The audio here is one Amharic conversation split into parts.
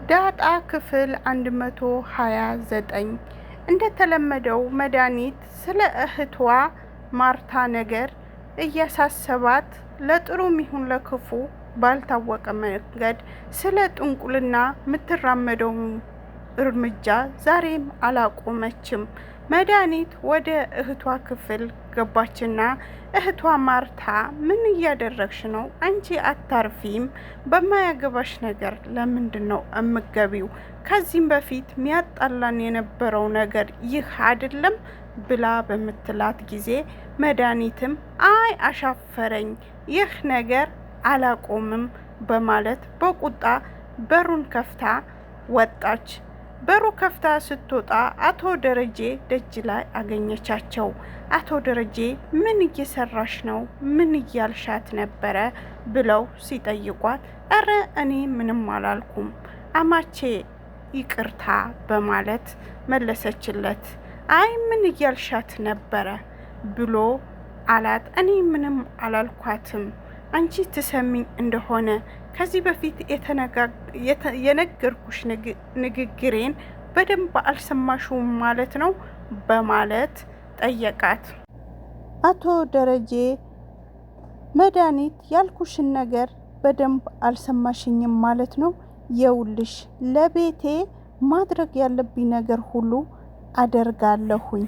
ዳጣ ክፍል 129 እንደተለመደው መድኃኒት ስለ እህቷ ማርታ ነገር እያሳሰባት ለጥሩም ይሁን ለክፉ ባልታወቀ መንገድ ስለ ጥንቁልና የምትራመደው እርምጃ ዛሬም አላቆመችም። መድኃኒት ወደ እህቷ ክፍል ገባችና እህቷ ማርታ ምን እያደረግሽ ነው? አንቺ አታርፊም? በማያገባሽ ነገር ለምንድነው እምገቢው? ከዚህም በፊት ሚያጣላን የነበረው ነገር ይህ አይደለም ብላ በምትላት ጊዜ መድኃኒትም አይ አሻፈረኝ፣ ይህ ነገር አላቆምም በማለት በቁጣ በሩን ከፍታ ወጣች። በሩ ከፍታ ስትወጣ አቶ ደረጀ ደጅ ላይ አገኘቻቸው። አቶ ደረጀ ምን እየሰራሽ ነው? ምን እያልሻት ነበረ? ብለው ሲጠይቋት እረ እኔ ምንም አላልኩም አማቼ ይቅርታ በማለት መለሰችለት። አይ ምን እያልሻት ነበረ ብሎ አላት። እኔ ምንም አላልኳትም፣ አንቺ ትሰሚኝ እንደሆነ ከዚህ በፊት የነገርኩሽ ንግግሬን በደንብ አልሰማሽውም ማለት ነው በማለት ጠየቃት። አቶ ደረጀ መድኃኒት ያልኩሽን ነገር በደንብ አልሰማሽኝም ማለት ነው፣ የውልሽ ለቤቴ ማድረግ ያለብኝ ነገር ሁሉ አደርጋለሁኝ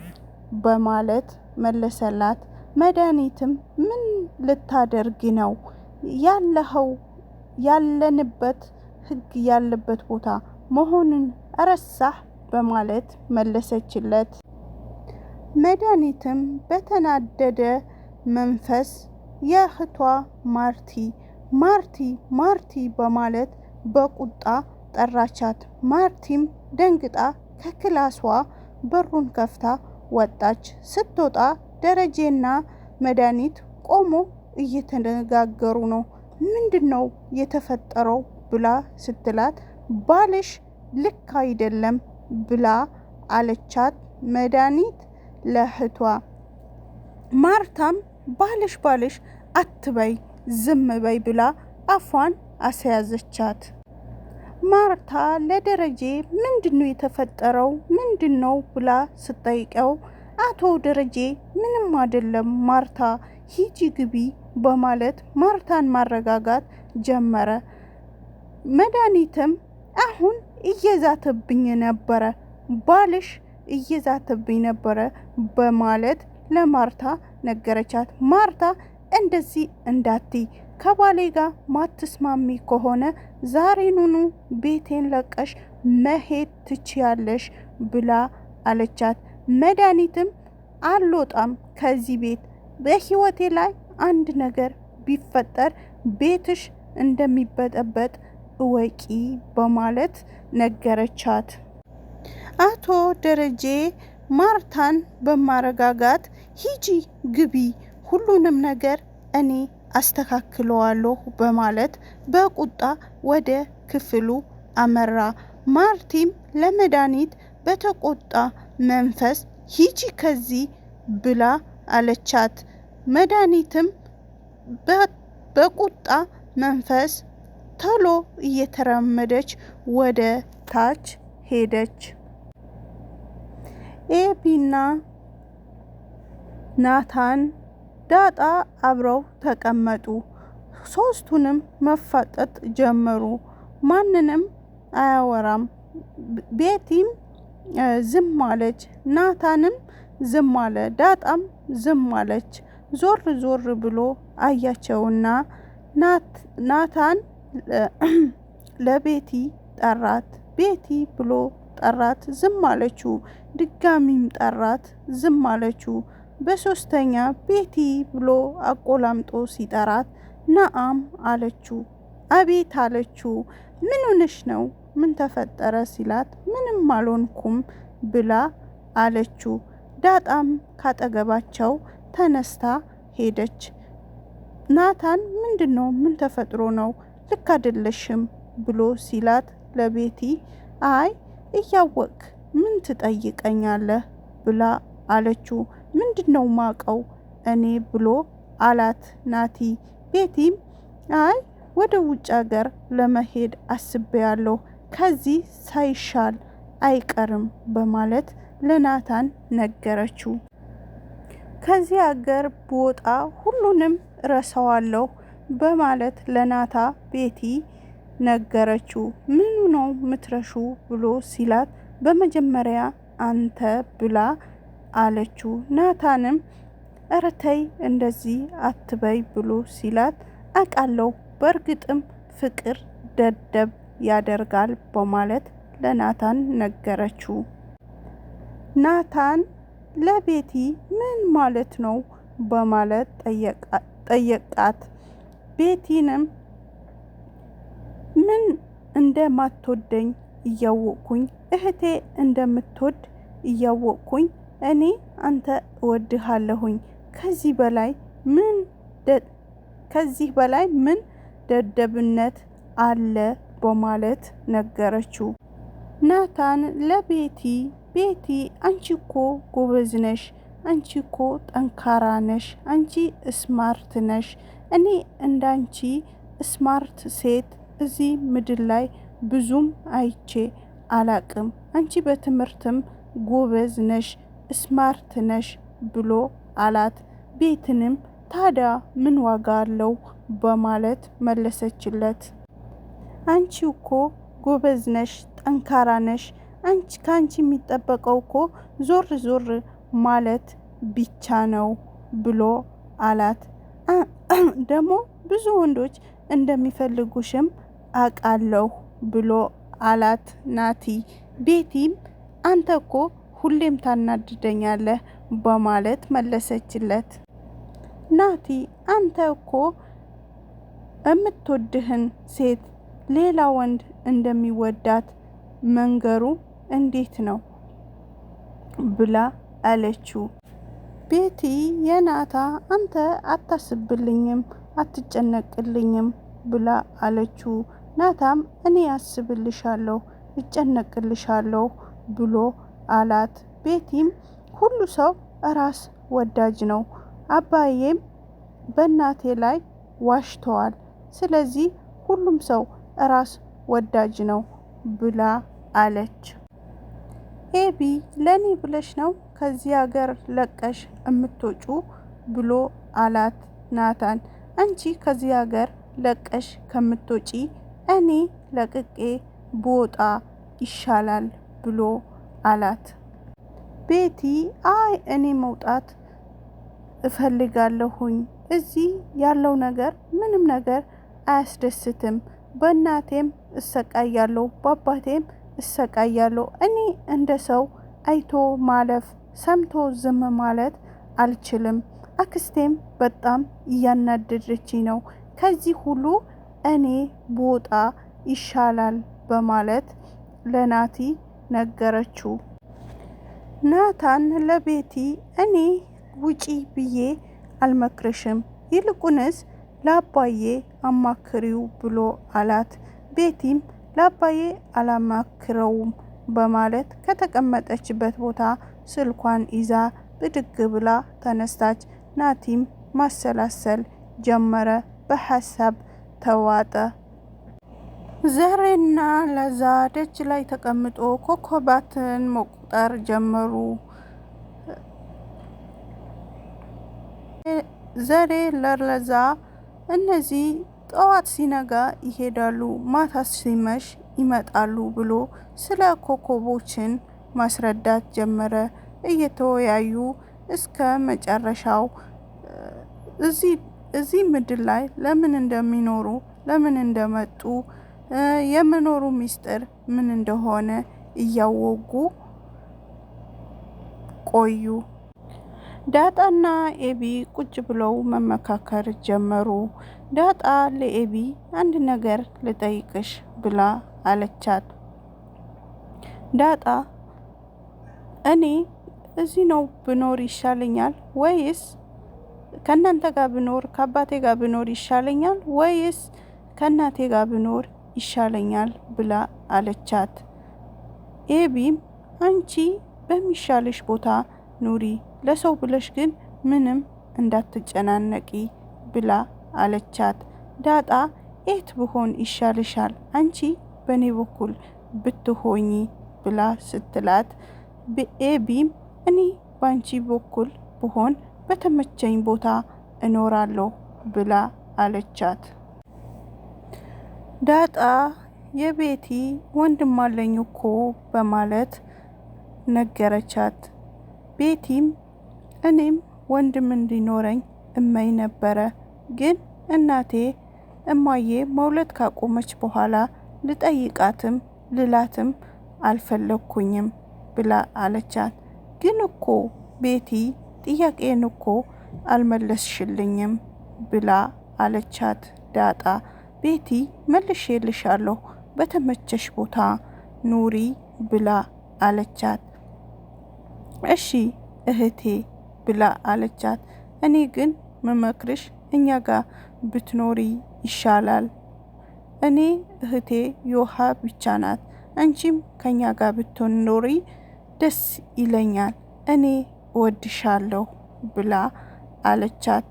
በማለት መለሰላት። መድኃኒትም ምን ልታደርግ ነው ያለኸው? ያለንበት ህግ ያለበት ቦታ መሆኑን ረሳህ በማለት መለሰችለት። መድኃኒትም በተናደደ መንፈስ የእህቷ ማርቲ በማለት በቁጣ ጠራቻት። ማርቲም ደንግጣ ከክላሷ በሩን ከፍታ ወጣች። ስትወጣ ደረጀና መድኃኒት ቆሞ እየተነጋገሩ ነው። ምንድነው የተፈጠረው ብላ ስትላት ባልሽ ልክ አይደለም ብላ አለቻት መድኃኒት ለእህቷ። ማርታም ባልሽ አትበይ ዝም በይ ብላ አፏን አስያዘቻት። ማርታ ለደረጀ ምንድነው የተፈጠረው ምንድነው ብላ ስትጠይቀው አቶ ደረጀ ምንም አይደለም ማርታ ሂጂ ግቢ በማለት ማርታን ማረጋጋት ጀመረ። መድኃኒትም አሁን እየዛተብኝ ነበረ፣ ባልሽ እየዛተብኝ ነበረ በማለት ለማርታ ነገረቻት። ማርታ እንደዚህ እንዳትይ፣ ከባሌ ጋር ማትስማሚ ከሆነ ዛሬኑኑ ቤቴን ለቀሽ መሄድ ትችያለሽ ብላ አለቻት። መድኃኒትም አልወጣም ከዚህ ቤት፣ በህይወቴ ላይ አንድ ነገር ቢፈጠር ቤትሽ እንደሚበጠበጥ እወቂ በማለት ነገረቻት። አቶ ደረጀ ማርታን በማረጋጋት ሂጂ ግቢ፣ ሁሉንም ነገር እኔ አስተካክለዋለሁ በማለት በቁጣ ወደ ክፍሉ አመራ። ማርቲም ለመድኃኒት በተቆጣ መንፈስ ሂጂ ከዚህ ብላ አለቻት። መድኃኒትም በቁጣ መንፈስ ቶሎ እየተራመደች ወደ ታች ሄደች። ኤቢና ናታን ዳጣ አብረው ተቀመጡ። ሶስቱንም መፋጠጥ ጀመሩ። ማንንም አያወራም። ቤቲም ዝም አለች። ናታንም ዝም አለ። ዳጣም ዝም አለች። ዞር ብሎ አያቸውና ናታን ለቤቲ ጠራት። ቤቲ ብሎ ጠራት፣ ዝም አለችው። ድጋሚም ጠራት፣ ዝም አለችው። በሶስተኛ ቤቲ ብሎ አቆላምጦ ሲጠራት ነአም አለችው። አቤት አለችው። ምን ሆነሽ ነው? ምን ተፈጠረ ሲላት ምንም አልሆንኩም ብላ አለችው። ዳጣም ካጠገባቸው ተነስታ ሄደች። ናታን ምንድነው? ምን ተፈጥሮ ነው? ልክ አይደለሽም ብሎ ሲላት ለቤቲ አይ እያወቅ ምን ትጠይቀኛለህ ብላ አለችው። ምንድነው ማቀው እኔ ብሎ አላት ናቲ። ቤቲም አይ ወደ ውጭ ሀገር ለመሄድ አስቤያለሁ፣ ከዚህ ሳይሻል አይቀርም በማለት ለናታን ነገረችው። ከዚህ አገር ብወጣ ሁሉንም ረሳዋለሁ በማለት ለናታ ቤቲ ነገረችው። ምኑ ነው ምትረሹ ብሎ ሲላት በመጀመሪያ አንተ ብላ አለችው። ናታንም እረ ተይ እንደዚህ አትበይ ብሎ ሲላት አቃለው በእርግጥም ፍቅር ደደብ ያደርጋል በማለት ለናታን ነገረችው። ናታን ለቤቲ ምን ማለት ነው በማለት ጠየቃት። ቤቲንም ምን እንደማትወደኝ እያወቅኩኝ እህቴ እንደምትወድ እያወቅኩኝ እኔ አንተ እወድሃለሁኝ ከዚህ በላይ ምን ደደብነት አለ በማለት ነገረችው። ናታን ለቤቲ ቤቲ አንቺ እኮ ጎበዝ ነሽ፣ አንቺ እኮ ጠንካራ ነሽ፣ አንቺ ስማርት ነሽ። እኔ እንዳንቺ ስማርት ሴት እዚህ ምድር ላይ ብዙም አይቼ አላቅም። አንቺ በትምህርትም ጎበዝ ነሽ፣ ስማርት ነሽ ብሎ አላት። ቤትንም ታዲያ ምን ዋጋ አለው በማለት መለሰችለት። አንቺ እኮ ጎበዝ ነሽ፣ ጠንካራ ነሽ። ካንቺ የሚጠበቀው እኮ ዞር ዞር ማለት ብቻ ነው ብሎ አላት። ደግሞ ብዙ ወንዶች እንደሚፈልጉሽም አቃለሁ ብሎ አላት ናቲ። ቤቲም አንተ እኮ ሁሌም ታናድደኛለህ በማለት መለሰችለት። ናቲ አንተ እኮ የምትወድህን ሴት ሌላ ወንድ እንደሚወዳት መንገሩ እንዴት ነው ብላ አለችው። ቤቲ የናታ አንተ አታስብልኝም፣ አትጨነቅልኝም ብላ አለችው። ናታም እኔ አስብልሻለሁ፣ እጨነቅልሻለሁ ብሎ አላት። ቤቲም ሁሉ ሰው ራስ ወዳጅ ነው፣ አባዬም በእናቴ ላይ ዋሽተዋል፣ ስለዚህ ሁሉም ሰው ራስ ወዳጅ ነው ብላ አለች። ኤቢ ለኔ ብለሽ ነው ከዚህ ሀገር ለቀሽ እምትወጩ ብሎ አላት ናታን። አንቺ ከዚህ ሀገር ለቀሽ ከምትወጪ እኔ ለቅቄ ብወጣ ይሻላል ብሎ አላት። ቤቲ አይ እኔ መውጣት እፈልጋለሁኝ፣ እዚህ ያለው ነገር ምንም ነገር አያስደስትም፣ በእናቴም እሰቃያለሁ፣ በአባቴም እሰቃያለሁ። እኔ እንደ ሰው አይቶ ማለፍ ሰምቶ ዝም ማለት አልችልም። አክስቴም በጣም እያናደደችኝ ነው። ከዚህ ሁሉ እኔ ብወጣ ይሻላል በማለት ለናቲ ነገረችው። ናታን ለቤቲ እኔ ውጪ ብዬ አልመክርሽም፣ ይልቁንስ ለአባዬ አማክሪው ብሎ አላት። ቤቲም ለአባዬ አላማክረውም በማለት ከተቀመጠችበት ቦታ ስልኳን ይዛ ብድግ ብላ ተነስታች። ናቲም ማሰላሰል ጀመረ፣ በሐሳብ ተዋጠ። ዘሬና ለዛ ደጅ ላይ ተቀምጦ ኮከባትን መቁጠር ጀመሩ። ዘሬ ለለዛ እነዚህ ጠዋት ሲነጋ ይሄዳሉ፣ ማታ ሲመሽ ይመጣሉ ብሎ ስለ ኮከቦችን ማስረዳት ጀመረ። እየተወያዩ እስከ መጨረሻው እዚህ ምድር ላይ ለምን እንደሚኖሩ ለምን እንደመጡ የመኖሩ ሚስጥር ምን እንደሆነ እያወጉ ቆዩ። ዳጣና ኤቢ ቁጭ ብለው መመካከር ጀመሩ። ዳጣ ለኤቢ አንድ ነገር ልጠይቅሽ ብላ አለቻት። ዳጣ እኔ እዚህ ነው ብኖር ይሻለኛል ወይስ ከእናንተ ጋር ብኖር ከአባቴ ጋር ብኖር ይሻለኛል ወይስ ከእናቴ ጋር ብኖር ይሻለኛል ብላ አለቻት። ኤቢም አንቺ በሚሻልሽ ቦታ ኑሪ፣ ለሰው ብለሽ ግን ምንም እንዳትጨናነቂ ብላ አለቻት። ዳጣ የት ብሆን ይሻልሻል? አንቺ በእኔ በኩል ብትሆኚ ብላ ስትላት ኤቢም እኔ ባንቺ በኩል ብሆን በተመቸኝ ቦታ እኖራለሁ ብላ አለቻት። ዳጣ የቤቲ ወንድም አለኝ እኮ በማለት ነገረቻት። ቤቲም እኔም ወንድም እንዲኖረኝ እመኝ ነበረ፣ ግን እናቴ እማዬ መውለድ ካቆመች በኋላ ልጠይቃትም ልላትም አልፈለኩኝም ብላ አለቻት። ግን እኮ ቤቲ ጥያቄን እኮ አልመለስሽልኝም ብላ አለቻት ዳጣ። ቤቲ መልሼልሻለሁ በተመቸሽ ቦታ ኑሪ ብላ አለቻት። እሺ እህቴ ብላ አለቻት። እኔ ግን መመክርሽ እኛ ጋር ብትኖሪ ይሻላል። እኔ እህቴ ዮሃ ብቻ ናት፣ አንቺም ከኛ ጋር ብትኖሪ ደስ ይለኛል፣ እኔ እወድሻለሁ ብላ አለቻት።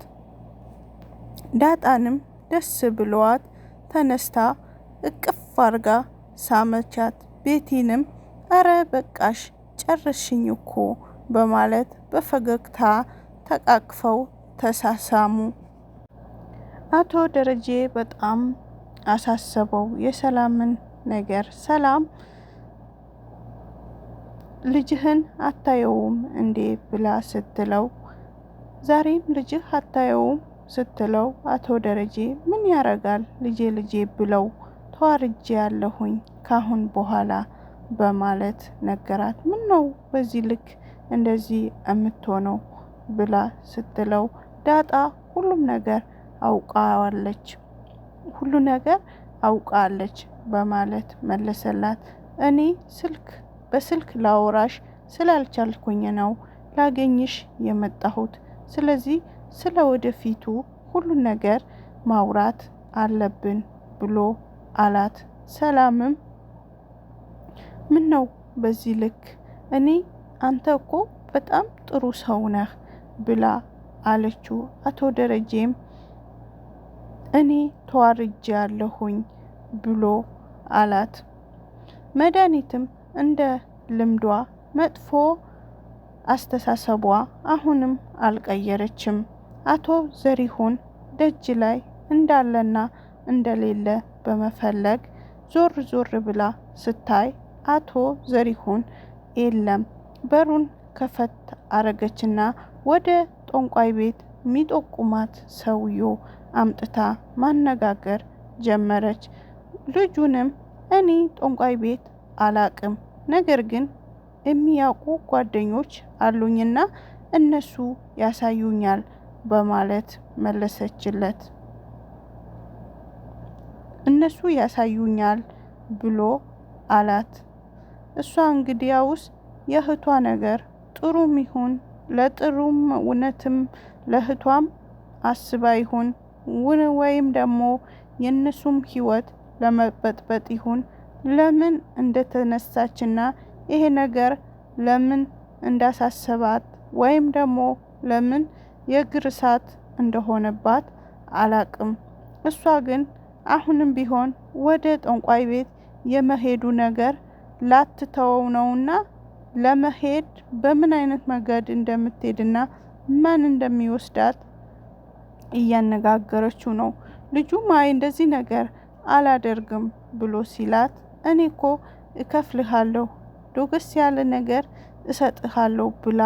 ዳጣንም ደስ ብሏት ተነስታ እቅፍ አርጋ ሳመቻት። ቤቲንም አረ በቃሽ ጨርሽኝ እኮ በማለት በፈገግታ ተቃቅፈው ተሳሳሙ። አቶ ደረጀ በጣም አሳሰበው የሰላምን ነገር። ሰላም ልጅህን አታየውም እንዴ ብላ ስትለው፣ ዛሬም ልጅህ አታየውም ስትለው፣ አቶ ደረጀ ምን ያረጋል ልጄ ብለው ተዋርጄ ያለሁኝ ካሁን በኋላ በማለት ነገራት። ምን ነው በዚህ ልክ እንደዚህ የምትሆነው ብላ ስትለው፣ ዳጣ ሁሉም ነገር አውቃለች በማለት መለሰላት። እኔ በስልክ ላወራሽ ስላልቻልኩኝ ነው ላገኝሽ የመጣሁት። ስለዚህ ስለ ወደፊቱ ሁሉን ነገር ማውራት አለብን ብሎ አላት። ሰላምም ምን ነው በዚህ ልክ አንተ እኮ በጣም ጥሩ ሰው ነህ ብላ አለችው። አቶ ደረጀም እኔ ተዋርጄ ያለሁኝ ብሎ አላት። መድኃኒትም እንደ ልምዷ መጥፎ አስተሳሰቧ አሁንም አልቀየረችም። አቶ ዘሪሁን ደጅ ላይ እንዳለና እንደሌለ በመፈለግ ዞር ብላ ስታይ አቶ ዘሪሁን የለም። በሩን ከፈት አረገችና ወደ ጠንቋይ ቤት ሚጠቁማት ሰውዮ አምጥታ ማነጋገር ጀመረች። ልጁንም እኔ ጠንቋይ ቤት አላቅም፣ ነገር ግን የሚያውቁ ጓደኞች አሉኝና እነሱ ያሳዩኛል በማለት መለሰችለት። እነሱ ያሳዩኛል ብሎ አላት። እሷ እንግዲያውስ የእህቷ ነገር ጥሩም ይሁን ለጥሩም እውነትም ለእህቷም አስባ ይሁን ወይም ደግሞ የነሱም ህይወት ለመበጥበጥ ይሁን ለምን እንደተነሳችና ይሄ ነገር ለምን እንዳሳሰባት ወይም ደግሞ ለምን የእግር እሳት እንደሆነባት አላቅም። እሷ ግን አሁንም ቢሆን ወደ ጠንቋይ ቤት የመሄዱ ነገር ላትተወው ነውና ለመሄድ በምን አይነት መንገድ እንደምትሄድና ማን እንደሚወስዳት እያነጋገረችው ነው። ልጁም አይ እንደዚህ ነገር አላደርግም ብሎ ሲላት፣ እኔ እኮ እከፍልሃለሁ ዶገስ ያለ ነገር እሰጥሃለሁ ብላ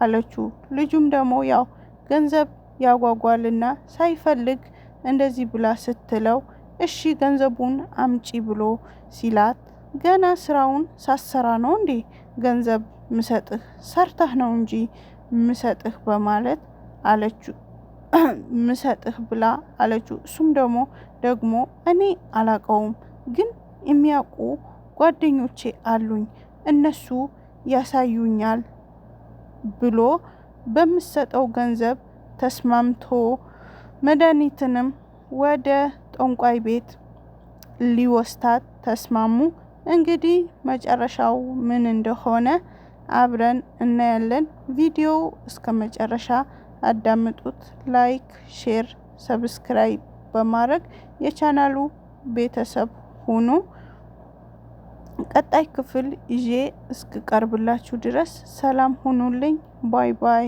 አለችው። ልጁም ደግሞ ያው ገንዘብ ያጓጓልና ሳይፈልግ እንደዚህ ብላ ስትለው፣ እሺ ገንዘቡን አምጪ ብሎ ሲላት፣ ገና ስራውን ሳሰራ ነው እንዴ ገንዘብ ምሰጥህ? ሰርተህ ነው እንጂ ምሰጥህ በማለት አለችው። ምሰጥህ ብላ አለችው። እሱም ደግሞ እኔ አላቀውም፣ ግን የሚያውቁ ጓደኞቼ አሉኝ እነሱ ያሳዩኛል ብሎ በምሰጠው ገንዘብ ተስማምቶ መድኃኒትንም ወደ ጠንቋይ ቤት ሊወስታት ተስማሙ። እንግዲህ መጨረሻው ምን እንደሆነ አብረን እናያለን። ቪዲዮ እስከ መጨረሻ አዳምጡት። ላይክ፣ ሼር፣ ሰብስክራይብ በማድረግ የቻናሉ ቤተሰብ ሁኑ። ቀጣይ ክፍል ይዤ እስክቀርብላችሁ ድረስ ሰላም ሁኑልኝ። ባይ ባይ።